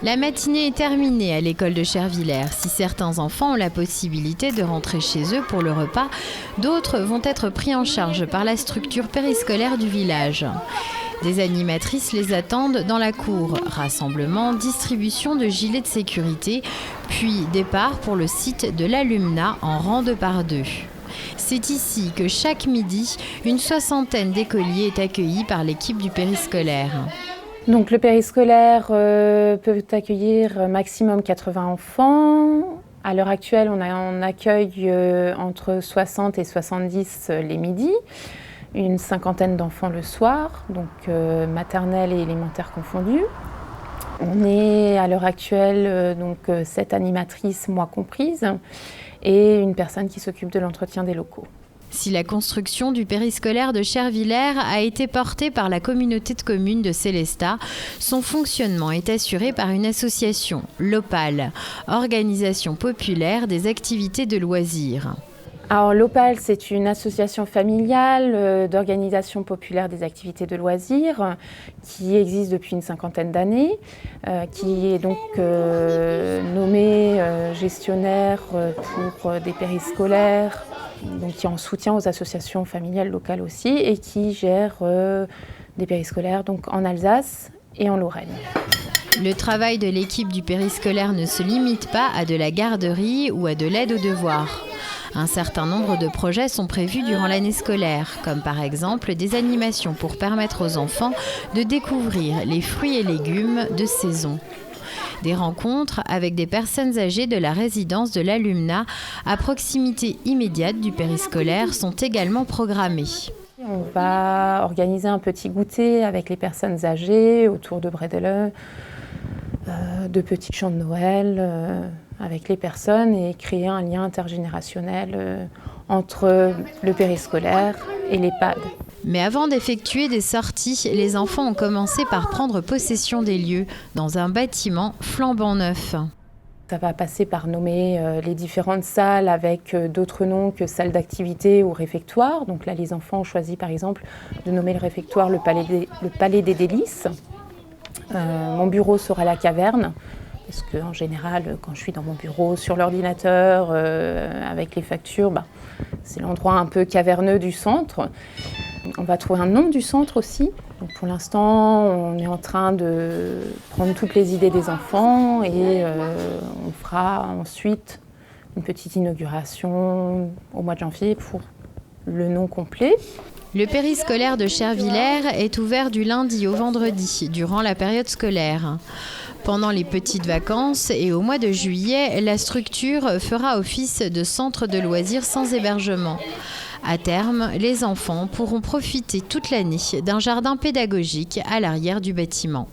La matinée est terminée à l'école de Chervillers. Si certains enfants ont la possibilité de rentrer chez eux pour le repas, d'autres vont être pris en charge par la structure périscolaire du village. Des animatrices les attendent dans la cour. Rassemblement, distribution de gilets de sécurité, puis départ pour le site de l'Alumna en rang 2 par 2. C'est ici que chaque midi, une soixantaine d'écoliers est accueillie par l'équipe du périscolaire. Donc le périscolaire peut accueillir maximum 80 enfants. À l'heure actuelle, on accueille entre 60 et 70 les midis, une cinquantaine d'enfants le soir, donc maternelle et élémentaire confondus. On est à l'heure actuelle 7 animatrices, moi comprise, et une personne qui s'occupe de l'entretien des locaux. Si la construction du périscolaire de Chervillers a été portée par la communauté de communes de Sélestat, son fonctionnement est assuré par une association, l'OPAL, Organisation populaire des activités de loisirs. Alors l'OPAL, c'est une association familiale d'organisation populaire des activités de loisirs qui existe depuis une cinquantaine d'années, qui est donc nommée gestionnaire pour des périscolaires, donc qui est en soutien aux associations familiales locales aussi et qui gère des périscolaires donc en Alsace et en Lorraine. Le travail de l'équipe du périscolaire ne se limite pas à de la garderie ou à de l'aide aux devoirs. Un certain nombre de projets sont prévus durant l'année scolaire, comme par exemple des animations pour permettre aux enfants de découvrir les fruits et légumes de saison. Des rencontres avec des personnes âgées de la résidence de l'Alumna à proximité immédiate du périscolaire sont également programmées. On va organiser un petit goûter avec les personnes âgées autour de Bredele, de petits chants de Noël avec les personnes et créer un lien intergénérationnel entre le périscolaire et l'EHPAD. Mais avant d'effectuer des sorties, les enfants ont commencé par prendre possession des lieux dans un bâtiment flambant neuf. Ça va passer par nommer les différentes salles avec d'autres noms que salles d'activité ou réfectoire. Donc là, les enfants ont choisi par exemple de nommer le réfectoire le Palais des Délices. Mon bureau sera la caverne, parce qu'en général, quand je suis dans mon bureau, sur l'ordinateur, avec les factures, c'est l'endroit un peu caverneux du centre. On va trouver un nom du centre aussi. Donc pour l'instant, on est en train de prendre toutes les idées des enfants et on fera ensuite une petite inauguration au mois de janvier pour le nom complet. Le périscolaire de Chervillers est ouvert du lundi au vendredi, durant la période scolaire. Pendant les petites vacances et au mois de juillet, la structure fera office de centre de loisirs sans hébergement. À terme, les enfants pourront profiter toute l'année d'un jardin pédagogique à l'arrière du bâtiment.